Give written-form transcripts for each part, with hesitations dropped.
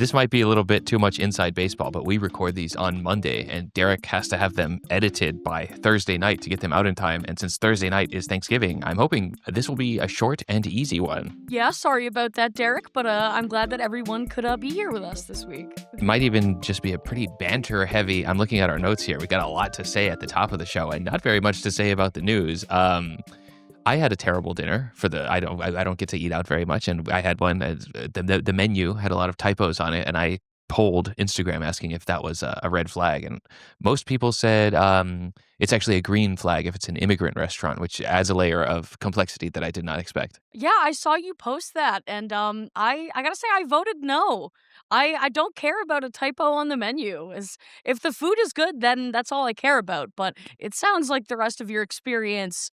This might be a little bit too much inside baseball, but we record these on Monday, and Derek has to have them edited by Thursday night to get them out in time. And since Thursday night is Thanksgiving, I'm hoping this will be a short and easy one. Yeah, sorry about that, Derek, but I'm glad that everyone could be here with us this week. It might even just be a pretty banter-heavy. I'm looking at our notes here. We got a lot to say at the top of the show, and not very much to say about the news. I had a terrible dinner for I don't get to eat out very much, and I had one. The menu had a lot of typos on it, and I polled Instagram asking if that was a red flag, and most people said it's actually a green flag if it's an immigrant restaurant, which adds a layer of complexity that I did not expect. Yeah, I saw you post that, and I gotta say I voted no. I don't care about a typo on the menu. If the food is good, then that's all I care about. But it sounds like the rest of your experience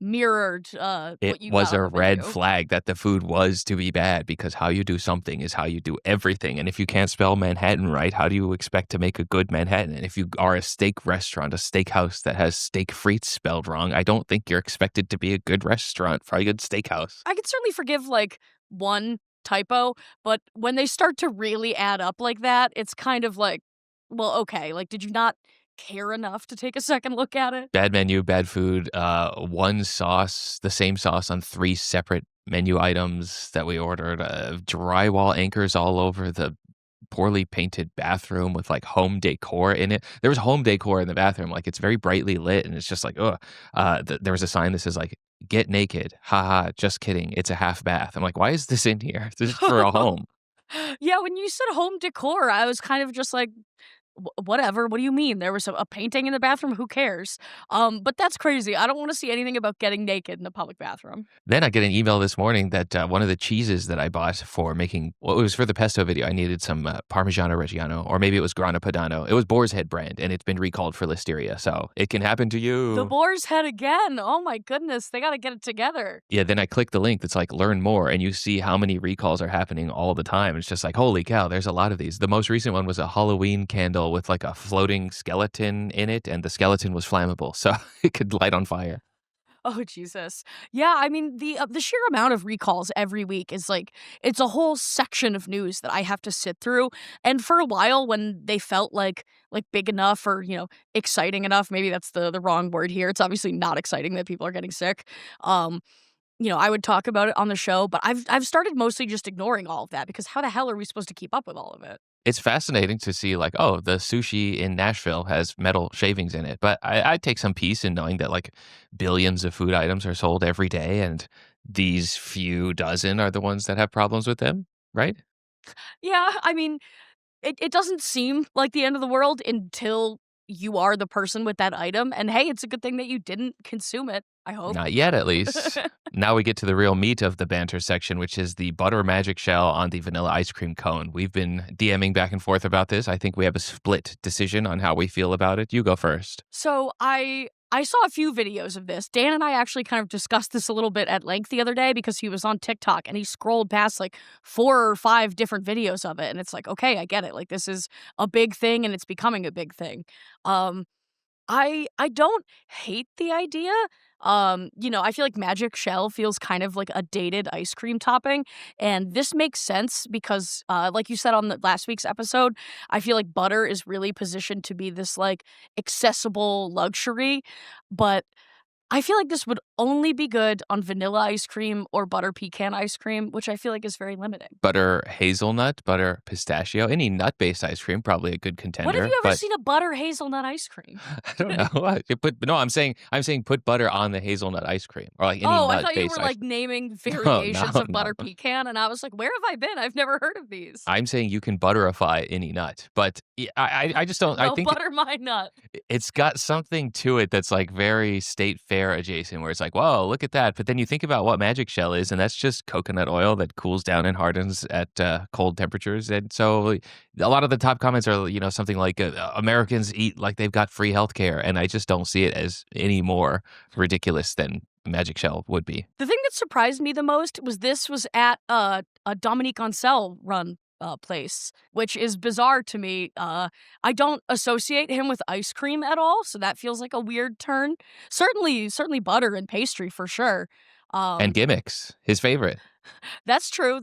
mirrored what It you was got a on the red menu. flag that the food was to be bad, because how you do something is how you do everything. And if you can't spell Manhattan right, how do you expect to make a good Manhattan? And if you are a steak restaurant, a steakhouse that has steak frites spelled wrong, I don't think you're expected to be a good restaurant for a good steakhouse. I could certainly forgive like one typo, but when they start to really add up like that, it's kind of like, well, okay, like did you not care enough to take a second look at it? Bad menu, bad food, one sauce, the same sauce on 3 separate menu items that we ordered, drywall anchors all over the poorly painted bathroom with like home decor in it. There was home decor in the bathroom, like it's very brightly lit, and it's just like, ugh. There was a sign that says like, "Get naked, haha, just kidding, it's a half bath." I'm like, why is this in here? This is for a home. Yeah, when you said home decor, I was kind of just like, whatever. What do you mean? There was a painting in the bathroom. Who cares? But that's crazy. I don't want to see anything about getting naked in the public bathroom. Then I get an email this morning that one of the cheeses that I bought for making, well, it was for the pesto video, I needed some Parmigiano Reggiano, or maybe it was Grana Padano. It was Boar's Head brand, and it's been recalled for listeria, so it can happen to you. The boar's head again. Oh my goodness. They got to get it together. Yeah, then I click the link that's like, learn more, and you see how many recalls are happening all the time. It's just like, holy cow, there's a lot of these. The most recent one was a Halloween candle with like a floating skeleton in it, and the skeleton was flammable, so it could light on fire. Oh Jesus. Yeah, I mean the sheer amount of recalls every week is like it's a whole section of news that I have to sit through. And for a while when they felt like big enough or, exciting enough, maybe that's the wrong word here. It's obviously not exciting that people are getting sick. I would talk about it on the show, but I've started mostly just ignoring all of that because how the hell are we supposed to keep up with all of it? It's fascinating to see like, oh, the sushi in Nashville has metal shavings in it. But I take some peace in knowing that like billions of food items are sold every day, and these few dozen are the ones that have problems with them, right? Yeah, I mean, it doesn't seem like the end of the world until you are the person with that item. And hey, it's a good thing that you didn't consume it, I hope. Not yet, at least. Now we get to the real meat of the banter section, which is the butter magic shell on the vanilla ice cream cone. We've been DMing back and forth about this. I think we have a split decision on how we feel about it. You go first. So I saw a few videos of this. Dan and I actually kind of discussed this a little bit at length the other day because he was on TikTok and he scrolled past like 4 or 5 different videos of it. And it's like, okay, I get it. Like this is a big thing and it's becoming a big thing. I don't hate the idea. I feel like Magic Shell feels kind of like a dated ice cream topping, and this makes sense because, like you said on the last week's episode, I feel like butter is really positioned to be this like accessible luxury, but I feel like this would only be good on vanilla ice cream or butter pecan ice cream, which I feel like is very limiting. Butter hazelnut, butter pistachio, any nut-based ice cream, probably a good contender. When have you ever but seen a butter hazelnut ice cream? I don't know. No, I'm saying put butter on the hazelnut ice cream, or like any Oh, I nut-based thought you were ice like naming variations no, of butter no. pecan, and I was like, where have I been? I've never heard of these. I'm saying you can butterify any nut, but yeah, I just don't. I No, think butter my nut. it's got something to it that's like very state fair adjacent, where it's like, whoa, look at that. But then you think about what Magic Shell is, and that's just coconut oil that cools down and hardens at cold temperatures. And so a lot of the top comments are, something like Americans eat like they've got free healthcare, and I just don't see it as any more ridiculous than Magic Shell would be. The thing that surprised me the most was this was at a Dominique Ancel run place, which is bizarre to me. I don't associate him with ice cream at all, so that feels like a weird turn. Certainly butter and pastry for sure. And gimmicks, his favorite. That's true.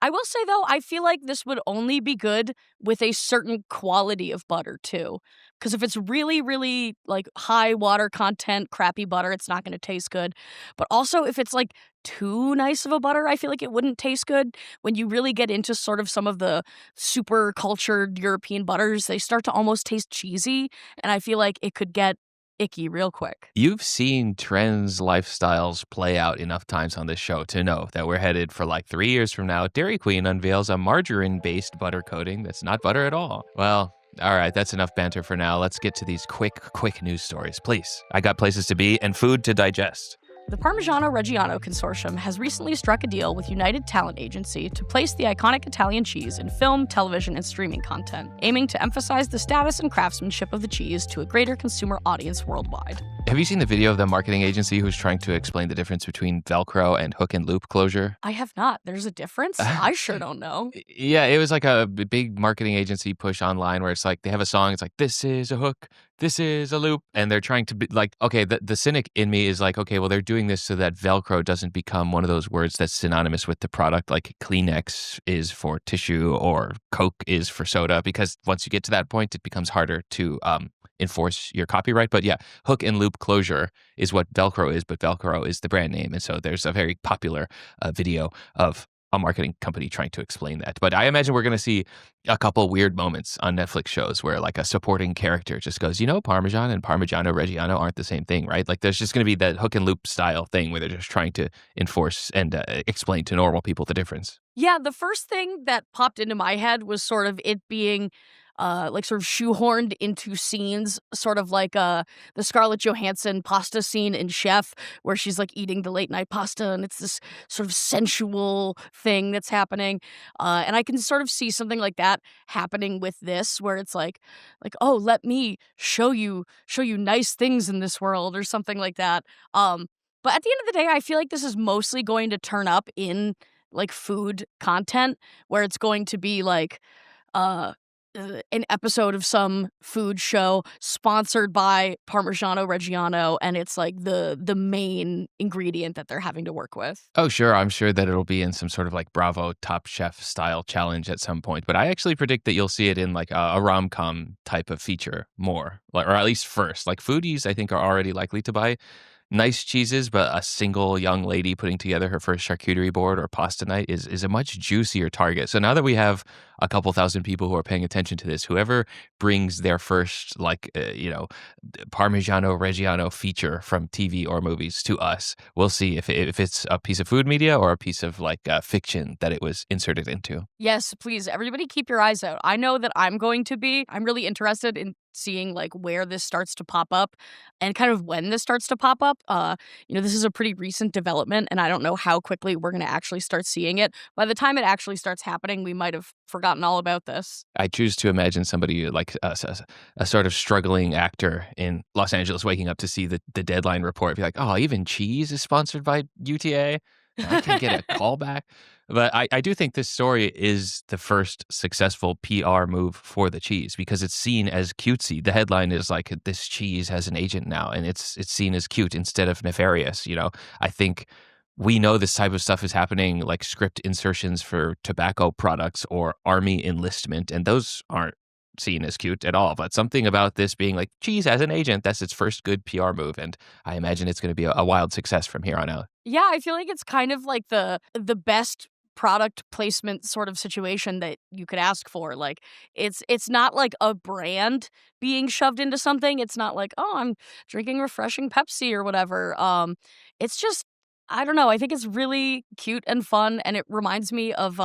I I will say, though, I feel like this would only be good with a certain quality of butter, too. Because if it's really, really, like, high water content, crappy butter, it's not gonna taste good. But also, if it's, like, too nice of a butter, I feel like it wouldn't taste good. When you really get into sort of some of the super cultured European butters, they start to almost taste cheesy, and I feel like it could get icky real quick. You've seen trends, lifestyles play out enough times on this show to know that we're headed for like 3 years from now. Dairy Queen unveils a margarine-based butter coating that's not butter at all. Well, all right, that's enough banter for now. Let's get to these quick news stories, please. I got places to be and food to digest. The Parmigiano-Reggiano Consortium has recently struck a deal with United Talent Agency to place the iconic Italian cheese in film, television, and streaming content, aiming to emphasize the status and craftsmanship of the cheese to a greater consumer audience worldwide. Have you seen the video of the marketing agency who's trying to explain the difference between Velcro and hook and loop closure? I have not. There's a difference? I sure don't know. Yeah, it was like a big marketing agency push online where it's like they have a song, it's like, this is a hook, this is a loop. And they're trying to be like, okay, the cynic in me is like, okay, well, they're doing this so that Velcro doesn't become one of those words that's synonymous with the product, like Kleenex is for tissue or Coke is for soda, because once you get to that point, it becomes harder to enforce your copyright. But yeah, hook and loop closure is what Velcro is, but Velcro is the brand name. And so there's a very popular video of a marketing company trying to explain that. But I imagine we're going to see a couple weird moments on Netflix shows where like a supporting character just goes, Parmesan and Parmigiano Reggiano aren't the same thing, right? Like there's just going to be that hook and loop style thing where they're just trying to enforce and explain to normal people the difference. Yeah, the first thing that popped into my head was sort of it being like sort of shoehorned into scenes, sort of like the Scarlett Johansson pasta scene in Chef, where she's like eating the late night pasta, and it's this sort of sensual thing that's happening. And I can sort of see something like that happening with this, where it's like, oh, let me show you nice things in this world, or something like that. But at the end of the day, I feel like this is mostly going to turn up in like food content, where it's going to be like an episode of some food show sponsored by Parmigiano Reggiano, and it's like the main ingredient that they're having to work with. Oh, sure. I'm sure that it'll be in some sort of like Bravo Top Chef style challenge at some point. But I actually predict that you'll see it in like a rom-com type of feature more, or at least first. Like foodies, I think, are already likely to buy nice cheeses, but a single young lady putting together her first charcuterie board or pasta night is a much juicier target. So now that we have a couple thousand people who are paying attention to this, whoever brings their first Parmigiano Reggiano feature from TV or movies to us, we'll see if it's a piece of food media or a piece of like fiction that it was inserted into. Yes, please, everybody keep your eyes out. I know that I'm really interested in seeing like where this starts to pop up and kind of when this starts to pop up. This is a pretty recent development, and I don't know how quickly we're going to actually start seeing it. By the time it actually starts happening, we might have forgotten all about this. I choose to imagine somebody like a sort of struggling actor in Los Angeles waking up to see the deadline report, be like, oh, even cheese is sponsored by UTA? I can't get a call back. But I do think this story is the first successful PR move for the cheese because it's seen as cutesy. The headline is like, this cheese has an agent now, and it's seen as cute instead of nefarious. I think we know this type of stuff is happening, like script insertions for tobacco products or army enlistment, and those aren't seen as cute at all. But something about this being like, cheese has an agent, that's its first good PR move, and I imagine it's going to be a wild success from here on out. Yeah, I feel like it's kind of like the best product placement sort of situation that you could ask for. Like it's not like a brand being shoved into something. It's not like, oh, I'm drinking refreshing Pepsi or whatever. It's just, I don't know. I think it's really cute and fun, and it reminds me of,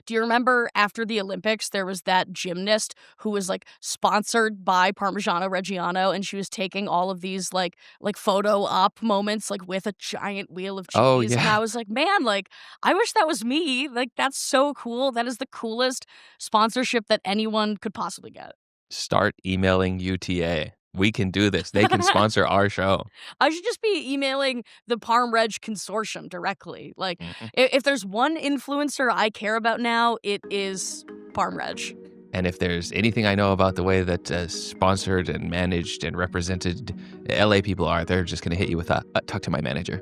do you remember after the Olympics, there was that gymnast who was, like, sponsored by Parmigiano Reggiano, and she was taking all of these, like photo op moments, like, with a giant wheel of cheese, Oh, yeah. and I was like, man, like, I wish that was me. Like, that's so cool. That is the coolest sponsorship that anyone could possibly get. Start emailing UTA. We can do this. They can sponsor our show. I should just be emailing the Parm Reg Consortium directly. Like, Mhm. if there's one influencer I care about now, it is Parm Reg. And if there's anything I know about the way that sponsored and managed and represented LA people are, they're just going to hit you with a talk to my manager.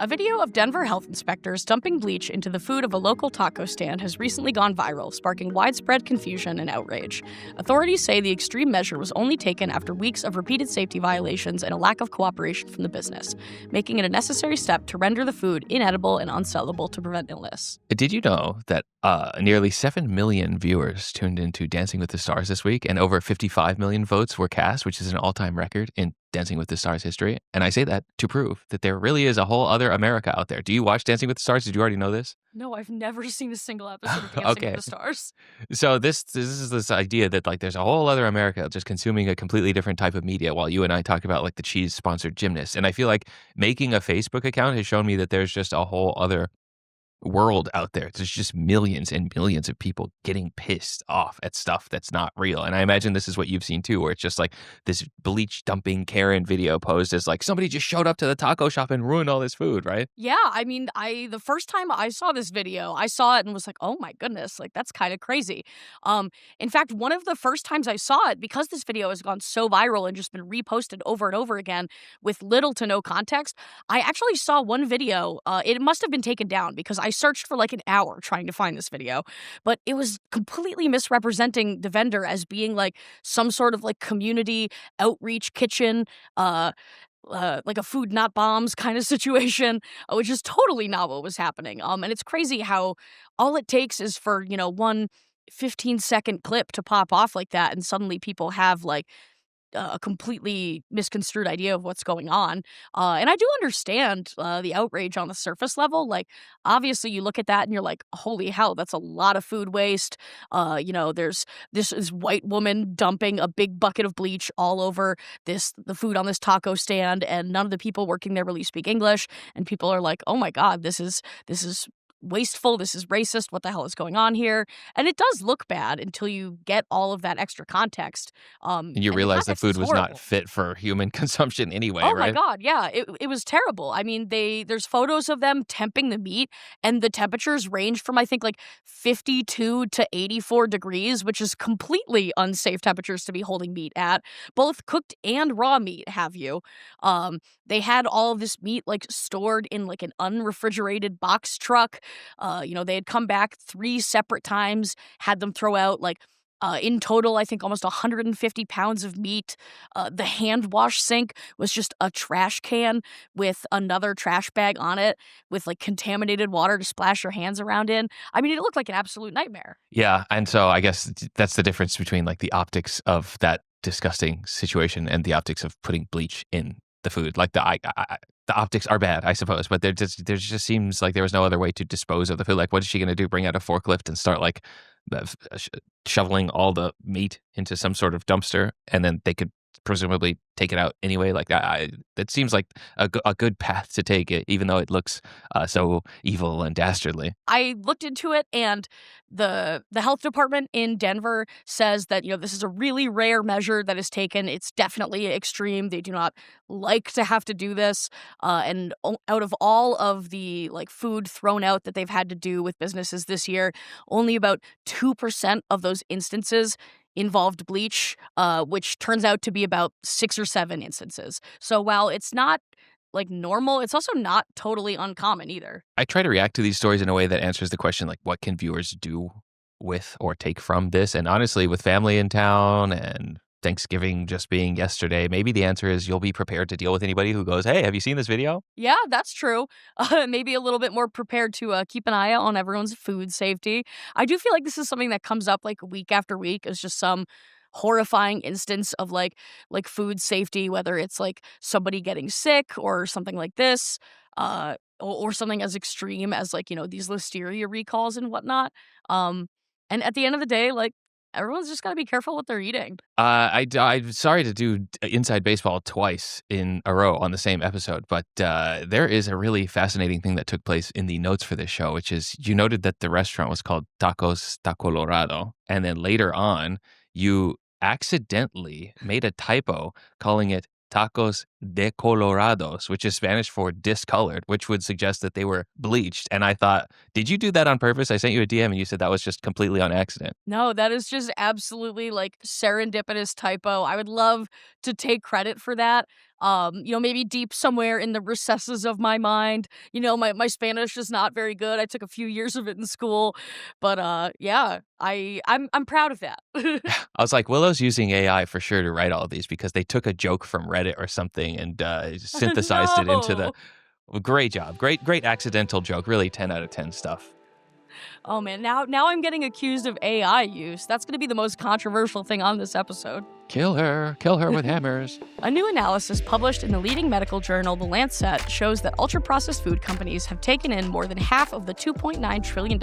A video of Denver health inspectors dumping bleach into the food of a local taco stand has recently gone viral, sparking widespread confusion and outrage. Authorities say the extreme measure was only taken after weeks of repeated safety violations and a lack of cooperation from the business, making it a necessary step to render the food inedible and unsellable to prevent illness. Did you know that nearly 7 million viewers tuned into Dancing with the Stars this week, and over 55 million votes were cast, which is an all-time record in Dancing with the Stars history? And I say that to prove that there really is a whole other America out there. Do you watch Dancing with the Stars? Did you already know this? No, I've never seen a single episode of Dancing with the Stars. So this is this idea that like there's a whole other America just consuming a completely different type of media, while you and I talk about like the cheese-sponsored gymnasts. And I feel like making a Facebook account has shown me that there's just a whole other world out there. There's just millions and millions of people getting pissed off at stuff that's not real. And I imagine this is what you've seen too, where it's just like this bleach dumping Karen video posed as like somebody just showed up to the taco shop and ruined all this food, right? Yeah, I mean, the first time I saw this video, I saw it and was like, oh my goodness, like that's kind of crazy. In fact, one of the first times I saw it, because this video has gone so viral and just been reposted over and over again with little to no context, I actually saw one video. It must have been taken down because I searched for like an hour trying to find this video, but it was completely misrepresenting the vendor as being like some sort of like community outreach kitchen, like a food not bombs kind of situation, which is totally not what was happening. And it's crazy how all it takes is for, one 15-second clip to pop off like that, and suddenly people have like a completely misconstrued idea of what's going on. And I do understand the outrage on the surface level. Like, obviously, you look at that and you're like, holy hell, that's a lot of food waste. There's this white woman dumping a big bucket of bleach all over the food on this taco stand, and none of the people working there really speak English. And people are like, oh my God, this is wasteful, this is racist, what the hell is going on here? And it does look bad until you get all of that extra context. And you realize the food was not fit for human consumption anyway, oh right? my God, yeah, it was terrible. I mean, there's photos of them temping the meat, and the temperatures range from I think like 52 to 84 degrees, which is completely unsafe temperatures to be holding meat at. Both cooked and raw meat have you. They had all of this meat like stored in like an unrefrigerated box truck. They had come back 3 separate times, had them throw out like in total, I think almost 150 pounds of meat. The hand wash sink was just a trash can with another trash bag on it with like contaminated water to splash your hands around in. I mean, it looked like an absolute nightmare. Yeah, and so I guess that's the difference between like the optics of that disgusting situation and the optics of putting bleach in the food. Like the optics are bad, I suppose, but there just seems like there was no other way to dispose of the food. Like, what is she going to do? Bring out a forklift and start like shoveling all the meat into some sort of dumpster, and then they could presumably take it out anyway? Like, that seems like a good path to take it, even though it looks so evil and dastardly. I looked into it, and the health department in Denver says that, this is a really rare measure that is taken. It's definitely extreme. They do not like to have to do this. And out of all of the like food thrown out that they've had to do with businesses this year, only about 2% of those instances involved bleach, which turns out to be about 6 or 7 instances. So while it's not like normal, it's also not totally uncommon either. I try to react to these stories in a way that answers the question, like, what can viewers do with or take from this? And honestly, with family in town and Thanksgiving just being yesterday, maybe the answer is you'll be prepared to deal with anybody who goes, hey, have you seen this video? Yeah, that's true. Maybe a little bit more prepared to keep an eye out on everyone's food safety. I do feel like this is something that comes up like week after week. It's just some horrifying instance of like food safety, whether it's like somebody getting sick or something like this, or something as extreme as like, these listeria recalls and whatnot. And at the end of the day, like, everyone's just got to be careful what they're eating. I'm sorry to do inside baseball twice in a row on the same episode, but there is a really fascinating thing that took place in the notes for this show, which is you noted that the restaurant was called Tacos Ta Colorado, and then later on, you accidentally made a typo calling it Tacos decolorados, which is Spanish for discolored, which would suggest that they were bleached. And I thought, did you do that on purpose? I sent you a DM and you said that was just completely on accident. No, that is just absolutely like serendipitous typo. I would love to take credit for that. Maybe deep somewhere in the recesses of my mind. My Spanish is not very good. I took a few years of it in school, but yeah, I'm proud of that. I was like, Willow's using AI for sure to write all of these because they took a joke from Reddit or something and synthesized it into the. No. Great job. Great accidental joke. Really 10 out of 10 stuff. Oh man, now I'm getting accused of AI use. That's going to be the most controversial thing on this episode. Kill her with hammers. A new analysis published in the leading medical journal The Lancet shows that ultra-processed food companies have taken in more than half of the $2.9 trillion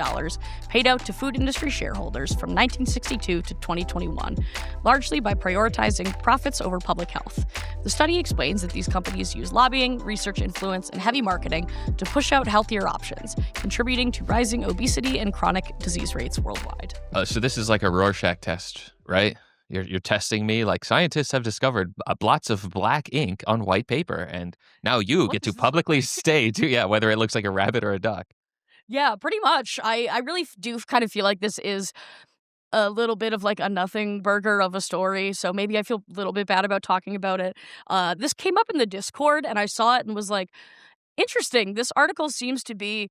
paid out to food industry shareholders from 1962 to 2021, largely by prioritizing profits over public health. The study explains that these companies use lobbying, research influence, and heavy marketing to push out healthier options, contributing to rising obesity and chronic disease rates worldwide. So this is like a Rorschach test, right? You're testing me. Like, scientists have discovered blots of black ink on white paper, and now you get to publicly state, whether it looks like a rabbit or a duck. Yeah, pretty much. I really do kind of feel like this is a little bit of like a nothing burger of a story, so maybe I feel a little bit bad about talking about it. This came up in the Discord, and I saw it and was like, interesting. This article seems to be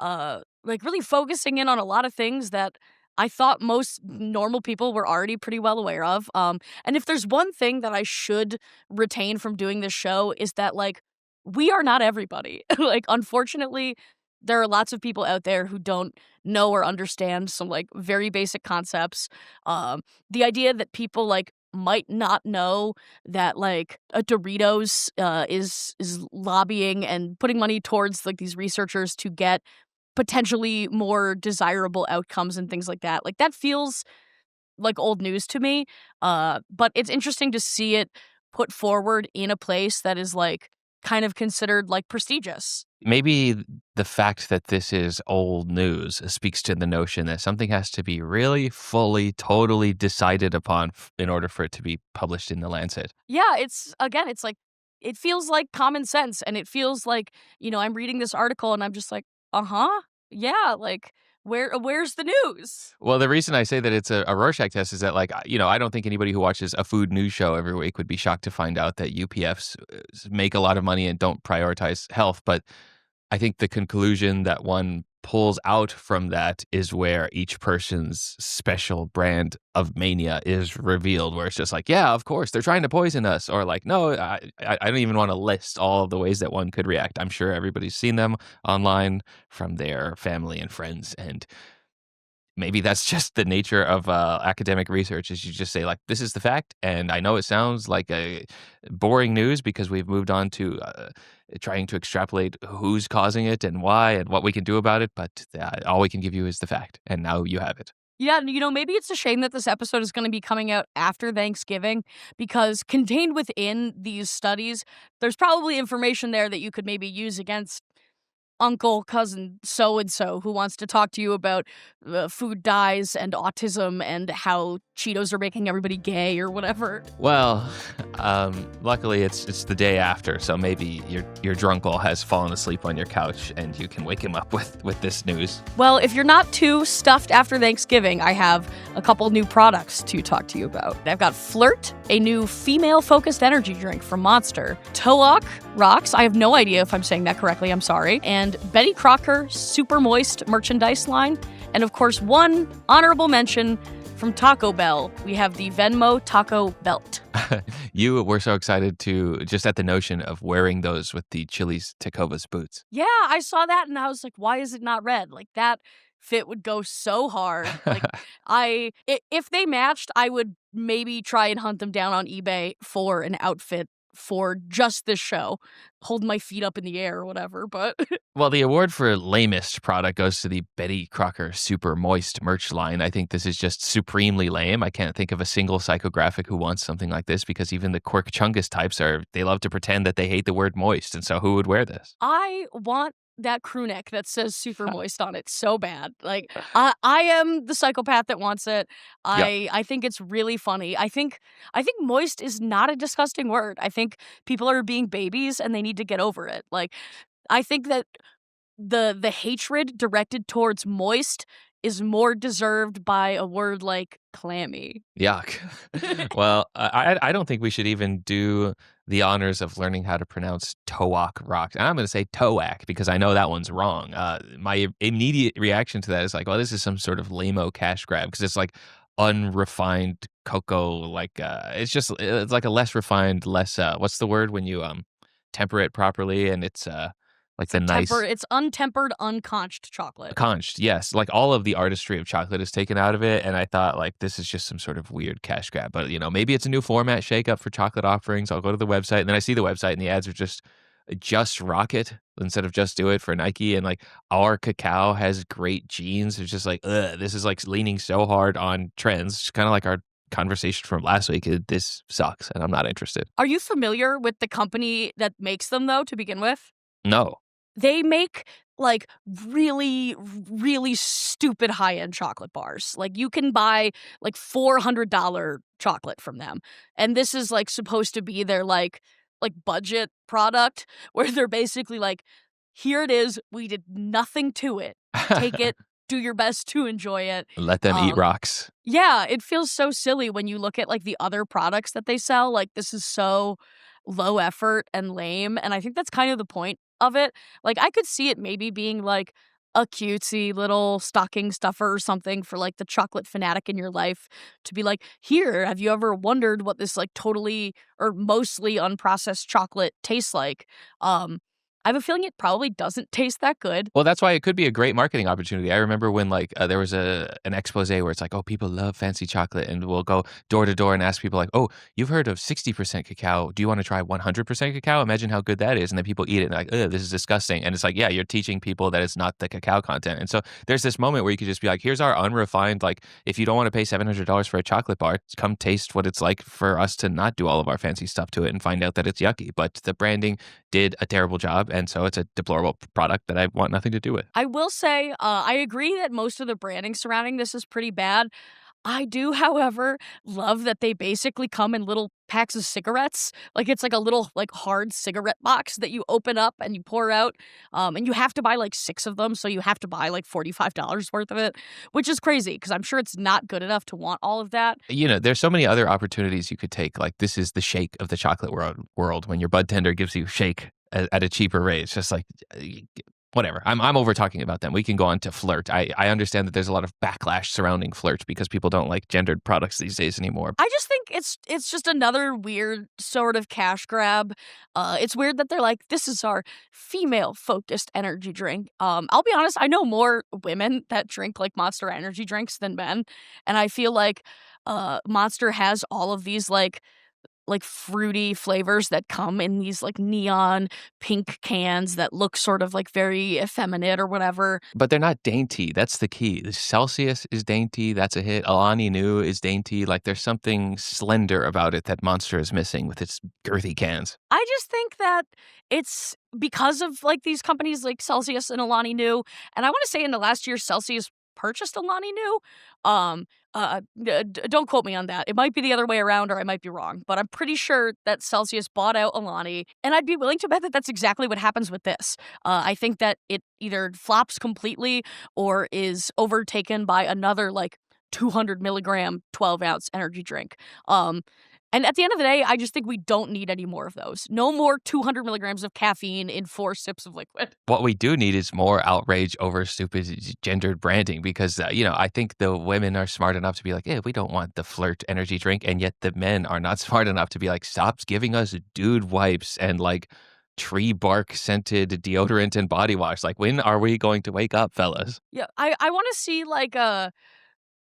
like really focusing in on a lot of things that I thought most normal people were already pretty well aware of. And if there's one thing that I should retain from doing this show is that, like, we are not everybody. Like, unfortunately, there are lots of people out there who don't know or understand some, like, very basic concepts. The idea that people, like, might not know that, like, a Doritos is lobbying and putting money towards, like, these researchers to get potentially more desirable outcomes and things like that. Like, that feels like old news to me. But it's interesting to see it put forward in a place that is like kind of considered like prestigious. Maybe the fact that this is old news speaks to the notion that something has to be really fully, totally decided upon in order for it to be published in the Lancet. Yeah, it's like, it feels like common sense, and it feels like, I'm reading this article and I'm just like, uh-huh. Yeah, like, where's the news? Well, the reason I say that it's a Rorschach test is that, like, I don't think anybody who watches a food news show every week would be shocked to find out that UPFs make a lot of money and don't prioritize health. But I think the conclusion that one pulls out from that is where each person's special brand of mania is revealed, where it's just like, yeah, of course, they're trying to poison us. Or like, no, I don't even want to list all of the ways that one could react. I'm sure everybody's seen them online from their family and friends. And maybe that's just the nature of academic research, is you just say, like, this is the fact. And I know it sounds like a boring news because we've moved on to trying to extrapolate who's causing it and why and what we can do about it. But all we can give you is the fact. And now you have it. Yeah, maybe it's a shame that this episode is going to be coming out after Thanksgiving, because contained within these studies, there's probably information there that you could maybe use against uncle, cousin, so-and-so who wants to talk to you about food dyes and autism and how Cheetos are making everybody gay or whatever. Well, luckily it's the day after, so maybe your drunkle has fallen asleep on your couch and you can wake him up with this news. Well, if you're not too stuffed after Thanksgiving, I have a couple new products to talk to you about. I've got Flirt, a new female-focused energy drink from Monster. Toak Rocks, I have no idea if I'm saying that correctly, I'm sorry. And Betty Crocker Super Moist merchandise line. And of course, one honorable mention from Taco Bell. We have the Venmo Taco Belt. You were so excited just at the notion of wearing those with the Chili's Tecovas boots. Yeah, I saw that and I was like, why is it not red? Like, that fit would go so hard. Like, if they matched, I would maybe try and hunt them down on eBay for an outfit for just this show, hold my feet up in the air or whatever. But well, the award for lamest product goes to the Betty Crocker Super Moist merch line. I think this is just supremely lame. I can't think of a single psychographic who wants something like this, because even the Quirk Chungus types they love to pretend that they hate the word moist. And so who would wear this? I want that crew neck that says super moist on it so bad. Like I am the psychopath that wants it. Yep. I think it's really funny. I think moist is not a disgusting word. I think people are being babies and they need to get over it. Like I think that the hatred directed towards moist is more deserved by a word like clammy. Yuck. Well, I don't think we should even do the honors of learning how to pronounce Towak rocks. And I'm going to say Towak because I know that one's wrong. My immediate reaction to that is like, well, this is some sort of lame-o cash grab because it's like unrefined cocoa. Like it's like a less refined, less what's the word when you temper it properly and it's like the nice. It's untempered, unconched chocolate. Conched, yes. Like all of the artistry of chocolate is taken out of it, and I thought like this is just some sort of weird cash grab. But maybe it's a new format shakeup for chocolate offerings. I'll go to the website, and then I see the website, and the ads are just rocket instead of just do it for Nike. And like our cacao has great genes. It's just like, this is like leaning so hard on trends. It's kind of like our conversation from last week. This sucks, and I'm not interested. Are you familiar with the company that makes them though? To begin with, No. they make like really, really stupid high-end chocolate bars. Like you can buy like $400 chocolate from them. And this is like supposed to be their like budget product where they're basically like, here it is. We did nothing to it. Take it, do your best to enjoy it. Let them eat rocks. Yeah, it feels so silly when you look at like the other products that they sell. Like this is so low effort and lame. And I think that's kind of the point of it. Like I could see it maybe being like a cutesy little stocking stuffer or something for like the chocolate fanatic in your life to be like, here, have you ever wondered what this like totally or mostly unprocessed chocolate tastes like? I have a feeling it probably doesn't taste that good. Well, that's why it could be a great marketing opportunity. I remember when like there was an expose where it's like, oh, people love fancy chocolate, and we'll go door to door and ask people like, oh, you've heard of 60% cacao? Do you want to try 100% cacao? Imagine how good that is. And then people eat it and they're like, ugh, this is disgusting. And it's like, yeah, you're teaching people that it's not the cacao content. And so there's this moment where you could just be like, here's our unrefined, like, if you don't want to pay $700 for a chocolate bar, come taste what it's like for us to not do all of our fancy stuff to it and find out that it's yucky. But the branding did a terrible job, and so it's a deplorable product that I want nothing to do with. I will say, I agree that most of the branding surrounding this is pretty bad. I do, however, love that they basically come in little packs of cigarettes. Like it's like a little like hard cigarette box that you open up and you pour out. And you have to buy like 6 of them, so you have to buy like $45 worth of it, which is crazy because I'm sure it's not good enough to want all of that. There's so many other opportunities you could take. Like this is the shake of the chocolate world when your bud tender gives you shake at a cheaper rate. It's just like whatever. I'm over talking about them. We can go on to flirt. I understand that there's a lot of backlash surrounding flirt because people don't like gendered products these days anymore. I just think it's just another weird sort of cash grab. It's weird that they're like, this is our female-focused energy drink. I'll be honest, I know more women that drink like Monster energy drinks than men, and I feel like Monster has all of these like fruity flavors that come in these like neon pink cans that look sort of like very effeminate or whatever. But they're not dainty. That's the key. The Celsius is dainty. That's a hit. Alani Nu is dainty. Like there's something slender about it that Monster is missing with its girthy cans. I just think that it's because of like these companies like Celsius and Alani Nu. And I want to say in the last year, Celsius purchased Alani Nu. Don't quote me on that. It might be the other way around or I might be wrong, but I'm pretty sure that Celsius bought out Alani, and I'd be willing to bet that that's exactly what happens with this. I think that it either flops completely or is overtaken by another like 200 milligram 12-ounce energy drink. And at the end of the day, I just think we don't need any more of those. No more 200 milligrams of caffeine in 4 sips of liquid. What we do need is more outrage over stupid gendered branding because, I think the women are smart enough to be like, we don't want the flirt energy drink. And yet the men are not smart enough to be like, stop giving us dude wipes and like tree bark scented deodorant and body wash. Like, when are we going to wake up, fellas? Yeah, I want to see like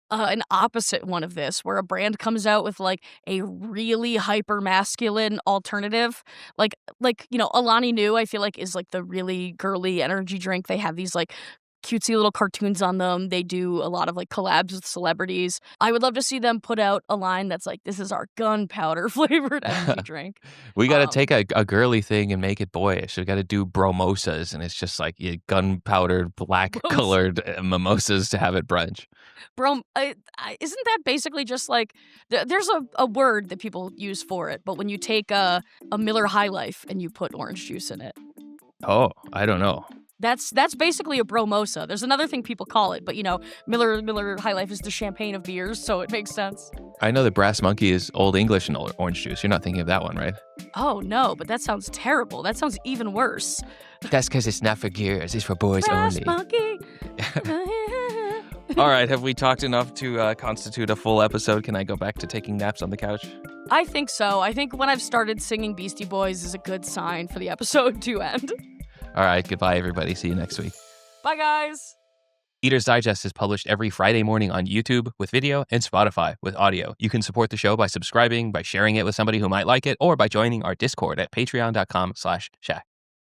an opposite one of this where a brand comes out with like a really hyper masculine alternative like Alani Nu I feel like is like the really girly energy drink. They have these like cutesy little cartoons on them. They do a lot of like collabs with celebrities. I would love to see them put out a line that's like, this is our gunpowder flavored energy drink. We got to take a girly thing and make it boyish. We got to do bromosas, and it's just like gunpowder black colored mimosas to have at brunch. Bro, isn't that basically just like there's a word that people use for it, but when you take a Miller High Life and you put orange juice in it. Oh, I don't know. That's basically a bromosa. There's another thing people call it, but Miller High Life is the champagne of beers, so it makes sense. I know that Brass Monkey is Old English and orange juice. You're not thinking of that one, right? Oh no, but that sounds terrible. That sounds even worse. That's because it's not for girls. It's for boys Brass only. Monkey. All right, have we talked enough to constitute a full episode? Can I go back to taking naps on the couch? I think so. I think when I've started singing Beastie Boys is a good sign for the episode to end. All right, goodbye, everybody. See you next week. Bye, guys. Eater's Digest is published every Friday morning on YouTube with video and Spotify with audio. You can support the show by subscribing, by sharing it with somebody who might like it, or by joining our Discord at patreon.com/Shack.